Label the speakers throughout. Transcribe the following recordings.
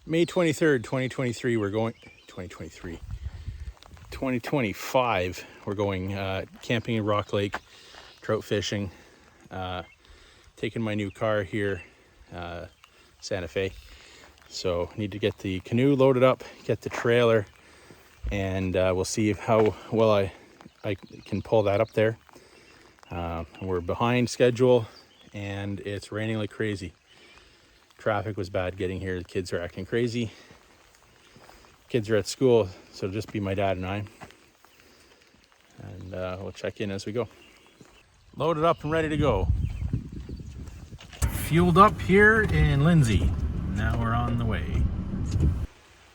Speaker 1: May 23rd, 2023, we're going, 2025, we're going camping in Rock Lake, trout fishing, taking my new car here, Santa Fe. So need to get the canoe loaded up, get the trailer, and we'll see how well I can pull that up there. We're behind schedule and it's raining like crazy. Traffic was bad getting here. The kids are acting crazy. Kids are at school, so it'll just be my dad and I. And we'll check in as we go. Loaded up and ready to go. Fueled up here in Lindsay. Now we're on the way.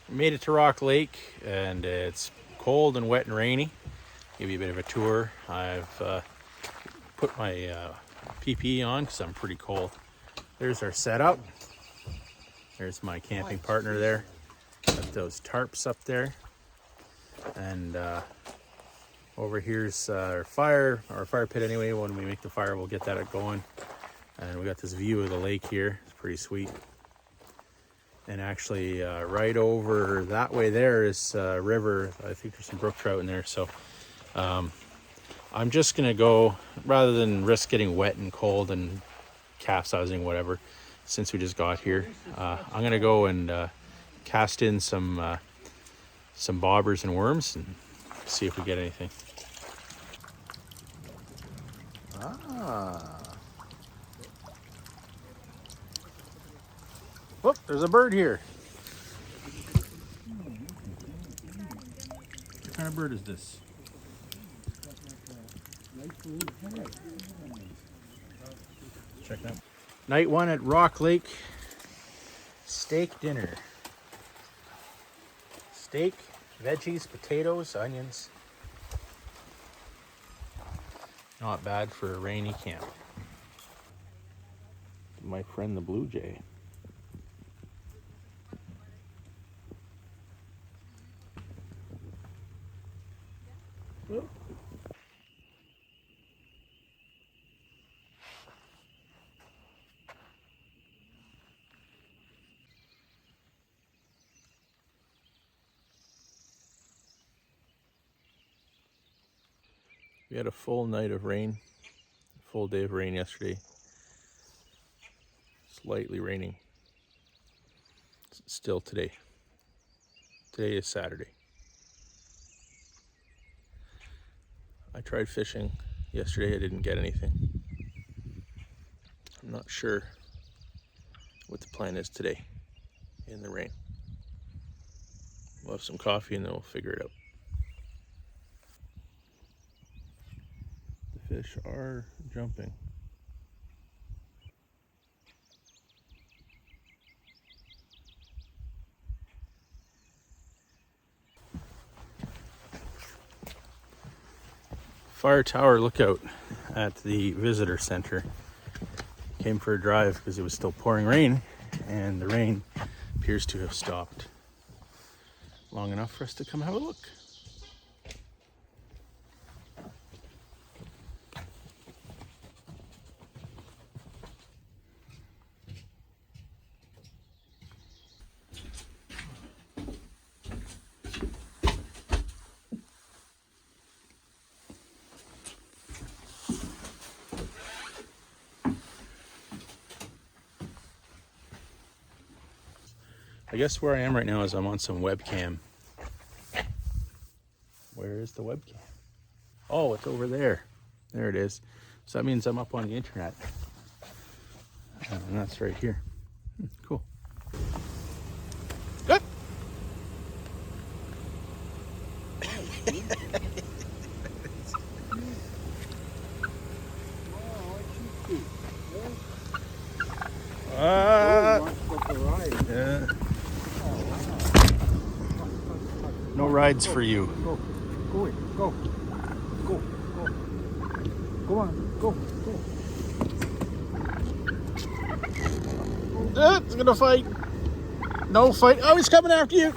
Speaker 1: We made it to Rock Lake and it's cold and wet and rainy. Give you a bit of a tour. I've put my PPE on because I'm pretty cold. There's our setup. There's my camping partner there. Got those tarps up there. And over here's our fire pit anyway. When we make the fire, we'll get that going. And we got this view of the lake here. It's pretty sweet. And actually right over that way there is a river. I think there's some brook trout in there. So I'm just gonna go, rather than risk getting wet and cold and capsizing, whatever, since we just got here, I'm gonna go and cast in some bobbers and worms and see if we get anything. Whoop, there's a bird here. What kind of bird is this? Check that. Night one at Rock Lake. Steak dinner. Steak, veggies, potatoes, onions. Not bad for a rainy camp. My friend the blue jay. Whoop. We had a full night of rain, full day of rain yesterday. Slightly raining. Still today. Today is Saturday. I tried fishing yesterday, I didn't get anything. I'm not sure what the plan is today in the rain. We'll have some coffee and then we'll figure it out. The fish are jumping. Fire tower lookout at the visitor center. Came for a drive because it was still pouring rain and the rain appears to have stopped long enough for us to come have a look. I guess where I am right now is I'm on some webcam. Where is the webcam? Oh, it's over there. There it is. So that means I'm up on the internet. And that's right here. Cool. Good. Yeah. No rides for you.
Speaker 2: Go, go in, go, go, go, go on, go, go.
Speaker 1: It's gonna fight. No fight. Oh, he's coming after you.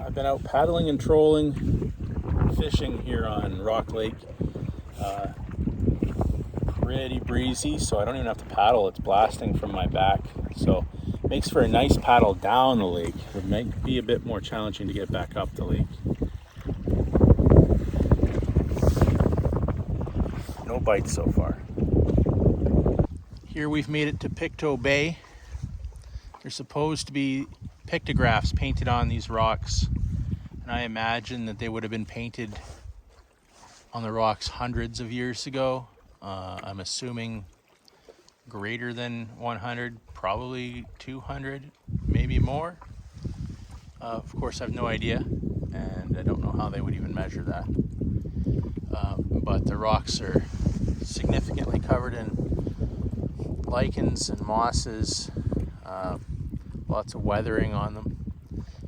Speaker 1: I've been out paddling and trolling fishing here on Rock Lake. Pretty breezy, so I don't even have to paddle. It's blasting from my back, so it makes for a nice paddle down the lake. It might be a bit more challenging to get back up the lake. No bites so far. Here we've made it to Pictou Bay. There's supposed to be pictographs painted on these rocks, and I imagine that they would have been painted on the rocks hundreds of years ago. I'm assuming greater than 100, probably 200, maybe more. Of course, I have no idea, and I don't know how they would even measure that. But the rocks are significantly covered in lichens and mosses, lots of weathering on them.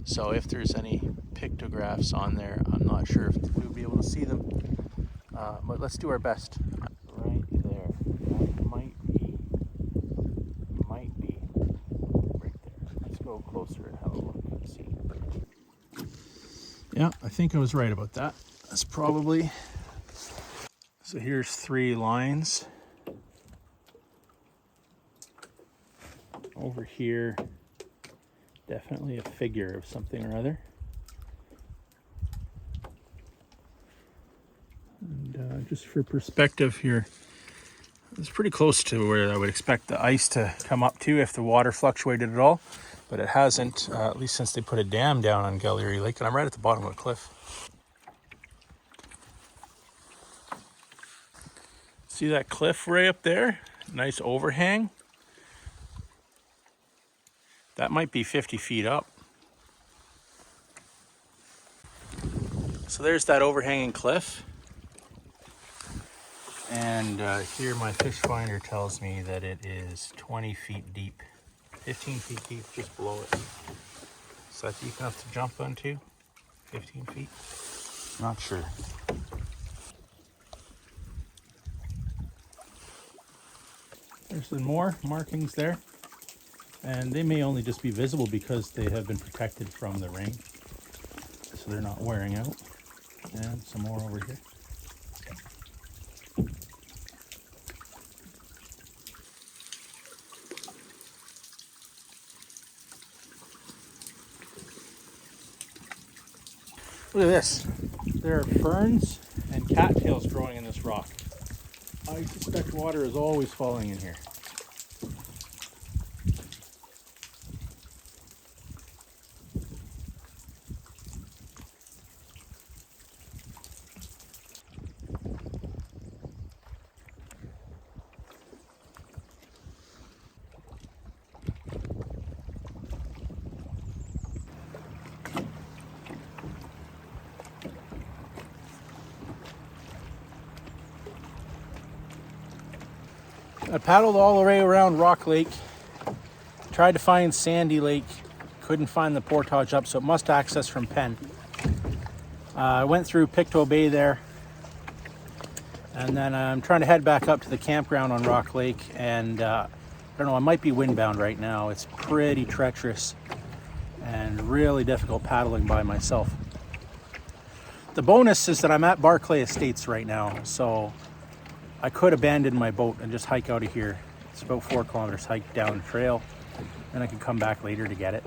Speaker 1: So if there's any pictographs on there, I'm not sure if we'll be able to see them, but let's do our best. Right there, that might be right there. Let's go closer and have a look and see. Yeah, I think I was right about that. That's probably, so here's 3 lines. Over here, definitely a figure of something or other. And just for perspective here, it's pretty close to where I would expect the ice to come up to if the water fluctuated at all, but it hasn't, at least since they put a dam down on Gallery Lake, and I'm right at the bottom of a cliff. See that cliff right up there? Nice overhang. That might be 50 feet up. So there's that overhanging cliff. And here my fish finder tells me that it is 20 feet deep, 15 feet deep just below it. Is that deep enough to jump onto? 15 feet? Not sure. There's some more markings there. And they may only just be visible because they have been protected from the rain. So they're not wearing out. And some more over here. Look at this. There are ferns and cattails growing in this rock. I suspect water is always falling in here. I paddled all the way around Rock Lake, tried to find Sandy Lake, couldn't find the portage up, so it must access from Penn. I went through Pictou Bay there, and then I'm trying to head back up to the campground on Rock Lake, and I don't know, I might be windbound right now. It's pretty treacherous and really difficult paddling by myself. The bonus is that I'm at Barclay Estates right now, so I could abandon my boat and just hike out of here. It's about 4 kilometers hike down the trail, and I could come back later to get it.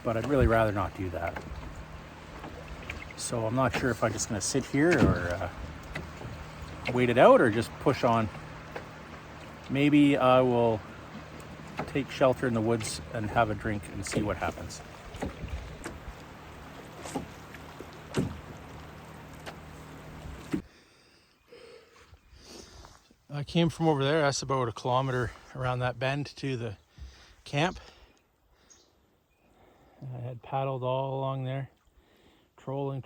Speaker 1: But I'd really rather not do that. So I'm not sure if I'm just gonna sit here or wait it out or just push on. Maybe I will take shelter in the woods and have a drink and see what happens. I came from over there. That's about a kilometer around that bend to the camp. I had paddled all along there, trolling.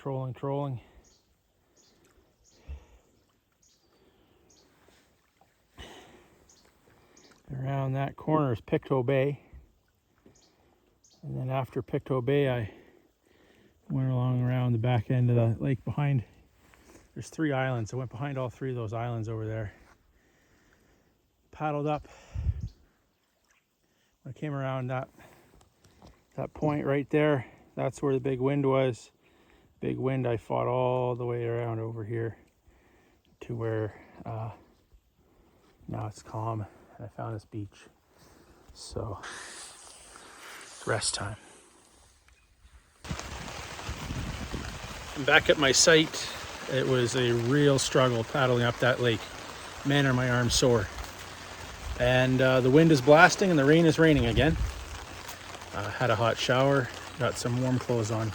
Speaker 1: Around that corner is Pictou Bay. And then after Pictou Bay, I went along around the back end of the lake behind. There's 3 islands. I went behind all 3 of those islands over there. Paddled up. I came around that point right there. That's where the big wind was. big wind, I fought all the way around over here to where now it's calm and I found this beach. So rest time. I'm back at my site. It was a real struggle paddling up that lake. Man, are my arms sore. And the wind is blasting and the rain is raining again. Had a hot shower, got some warm clothes on.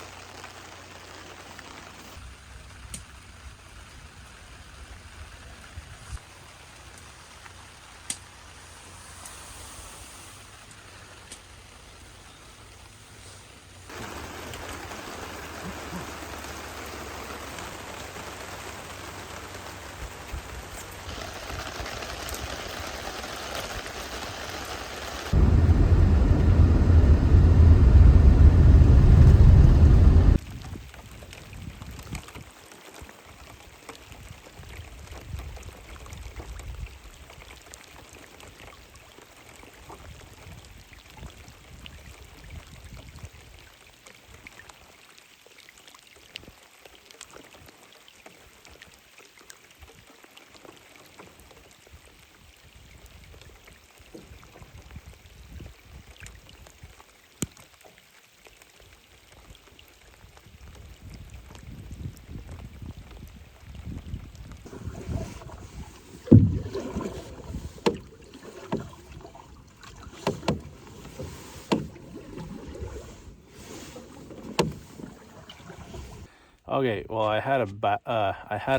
Speaker 1: Okay, well, I had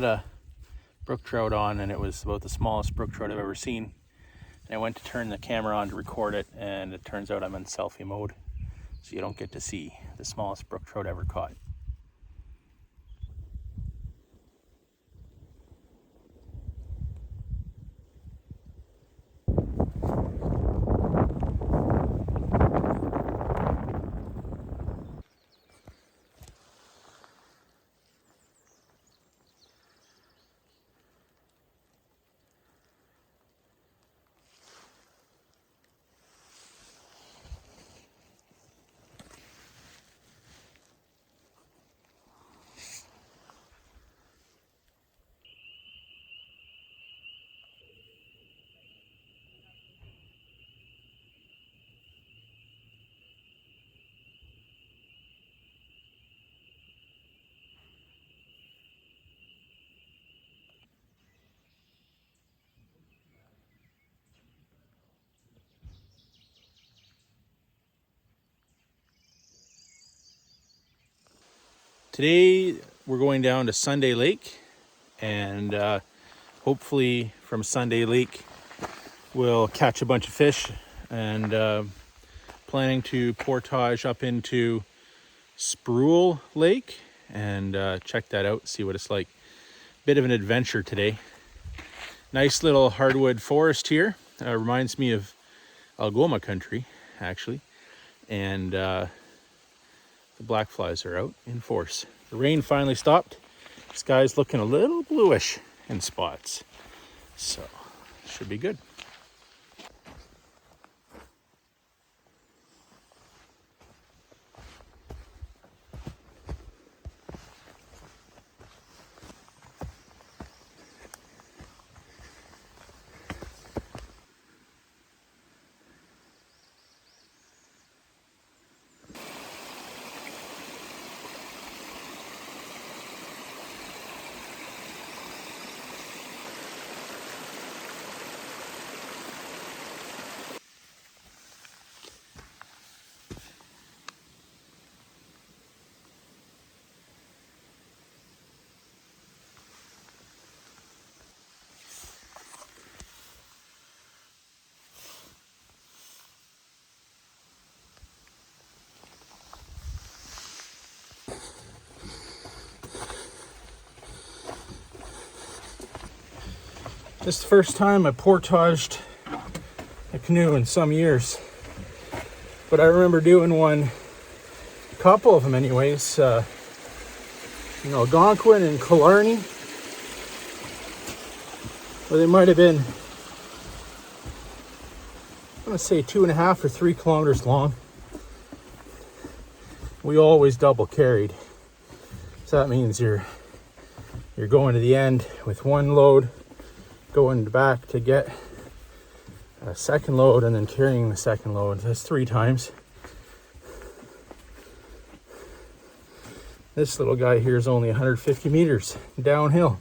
Speaker 1: a brook trout on, and it was about the smallest brook trout I've ever seen. And I went to turn the camera on to record it, and it turns out I'm in selfie mode, so you don't get to see the smallest brook trout ever caught. Today we're going down to Sunday Lake, and hopefully from Sunday Lake we'll catch a bunch of fish, and planning to portage up into Sproule Lake and check that out, see what it's like. Bit of an adventure today. Nice little hardwood forest here. Reminds me of Algonquin country, actually. And the black flies are out in force. The rain finally stopped. The sky's looking a little bluish in spots, so should be good. This is the first time I portaged a canoe in some years, but I remember doing one, a couple of them anyways, Algonquin and Killarney, where they might have been, I'm gonna say 2.5 or 3 kilometers long. We always double carried, So that means you're going to the end with one load, going back to get a second load, and then carrying the second load. That's 3 times. This little guy here is only 150 meters downhill.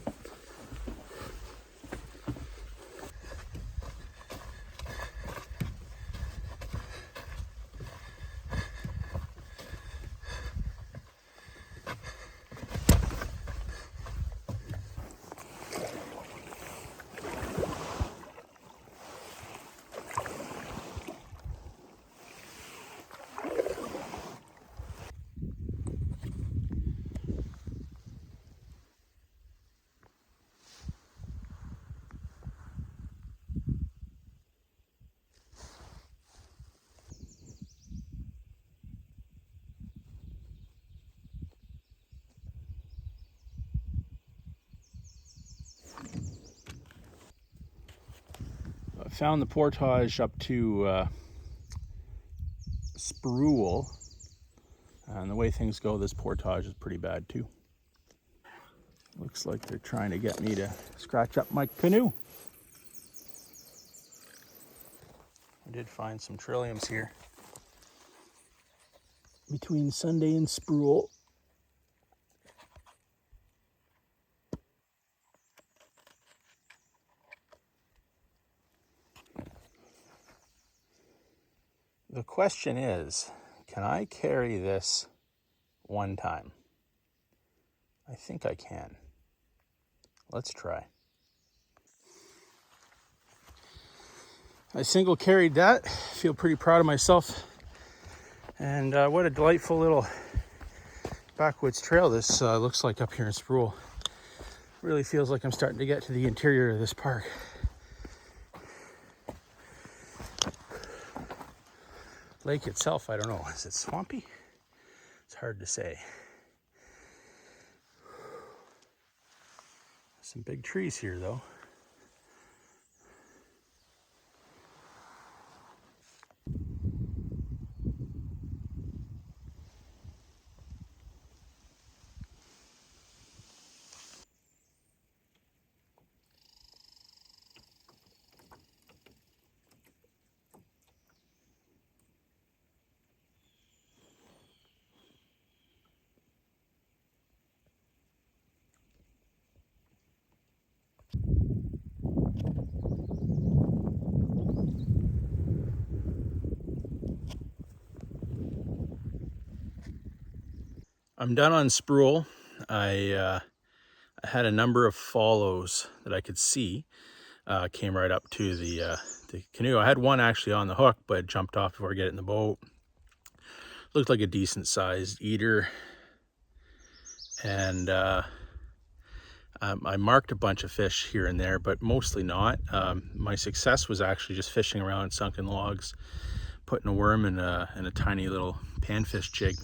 Speaker 1: I found the portage up to Spruel, and the way things go, this portage is pretty bad too. Looks like they're trying to get me to scratch up my canoe. I did find some trilliums here between Sunday and Sproule. The question is, can I carry this one time? I think I can. Let's try. I single carried that. Feel pretty proud of myself. And what a delightful little backwoods trail this looks like up here in Spruel. Really feels like I'm starting to get to the interior of this park. Lake itself, I don't know. Is it swampy? It's hard to say. Some big trees here though. I'm done on Sproule. I had a number of follows that I could see. Came right up to the canoe. I had one actually on the hook, but jumped off before I get it in the boat. Looked like a decent sized eater. And I marked a bunch of fish here and there, but mostly not. My success was actually just fishing around sunken logs, putting a worm in a tiny little panfish jig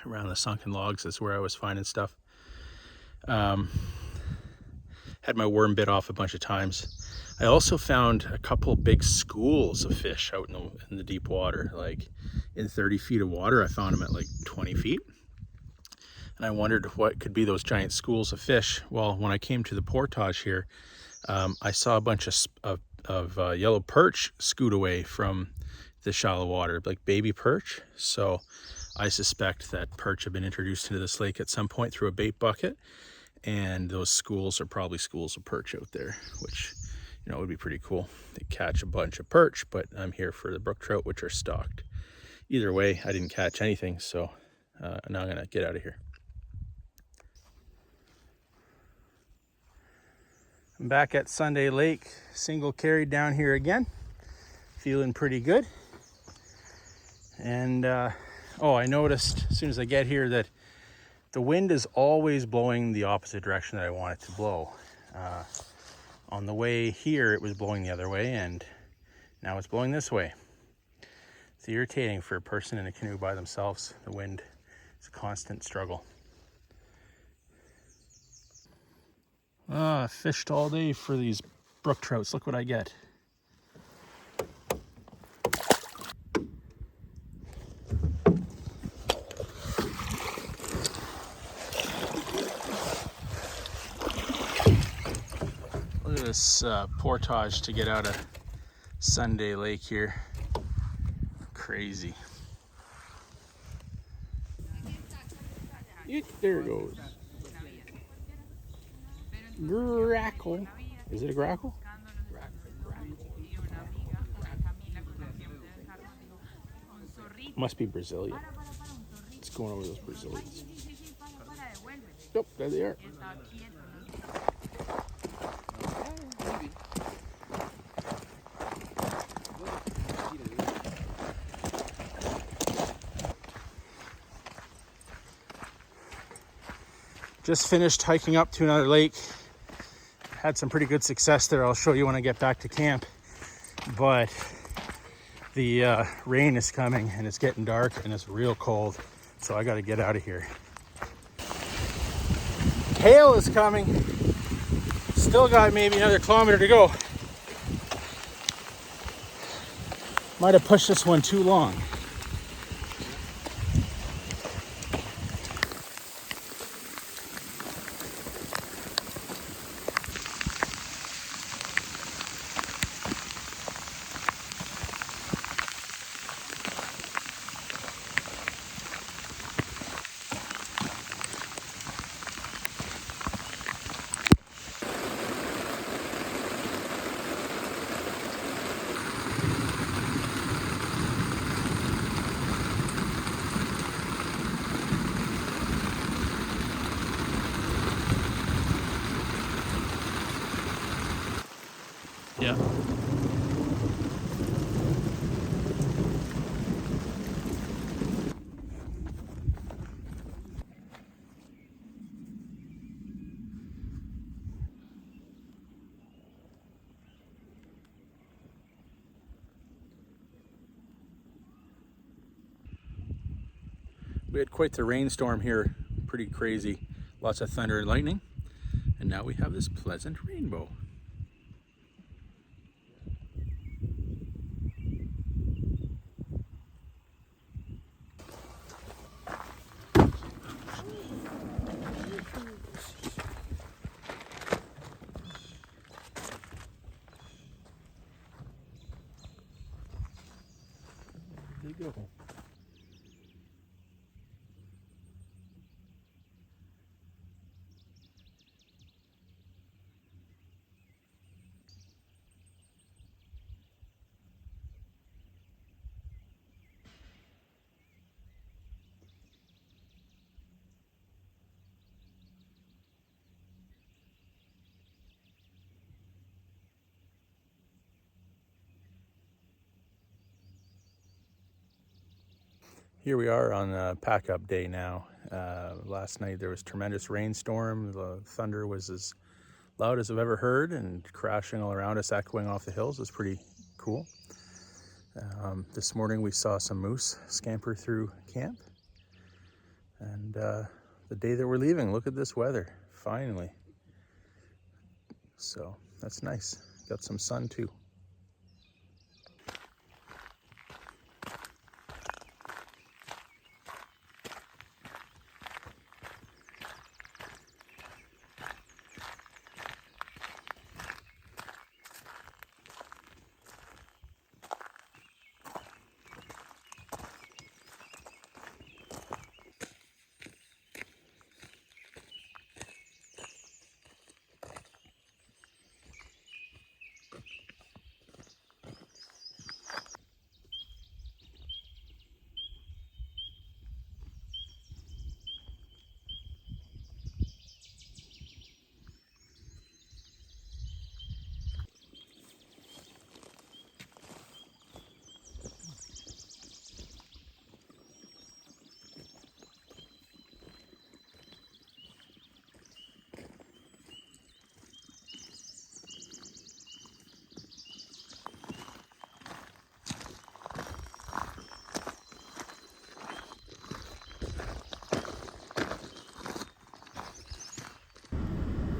Speaker 1: around the sunken logs. That's where I was finding stuff. Had my worm bit off a bunch of times. I also found a couple big schools of fish out in the deep water, like in 30 feet of water. I found them at like 20 feet. And I wondered what could be those giant schools of fish. Well, when I came to the portage here, I saw a bunch of yellow perch scoot away from the shallow water, like baby perch. So I suspect that perch have been introduced into this lake at some point through a bait bucket, and those schools are probably schools of perch out there, which, you know, would be pretty cool. They catch a bunch of perch, but I'm here for the brook trout, which are stocked. Either way, I didn't catch anything, so now I'm gonna get out of here. I'm back at Sunday Lake, single carried down here again, feeling pretty good. And oh, I noticed as soon as I get here that the wind is always blowing the opposite direction that I want it to blow. On the way here, it was blowing the other way, and now it's blowing this way. It's irritating for a person in a canoe by themselves. The wind is a constant struggle. I fished all day for these brook trouts. Look what I get. this portage to get out of Sunday Lake here. Crazy. There it goes. Grackle. Is it a grackle? Must be Brazilian. It's going over those Brazilians. Nope, there they are. Just finished hiking up to another lake. Had some pretty good success there. I'll show you when I get back to camp. But the rain is coming and it's getting dark and it's real cold. So I got to get out of here. Hail is coming. Still got maybe another kilometer to go. Might have pushed this one too long. Yeah. We had quite the rainstorm here, pretty crazy. Lots of thunder and lightning. And now we have this pleasant rainbow. There you go. Here we are on pack up day now. Last night there was a tremendous rainstorm. The thunder was as loud as I've ever heard and crashing all around us, echoing off the hills. It was pretty cool. This morning we saw some moose scamper through camp. And the day that we're leaving, look at this weather, finally. So that's nice. Got some sun too.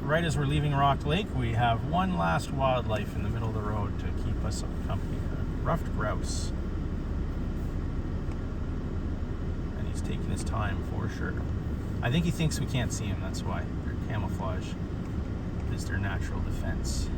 Speaker 1: Right as we're leaving Rock Lake, we have one last wildlife in the middle of the road to keep us company, a ruffed grouse. And he's taking his time for sure. I think he thinks we can't see him, that's why. Their camouflage is their natural defense.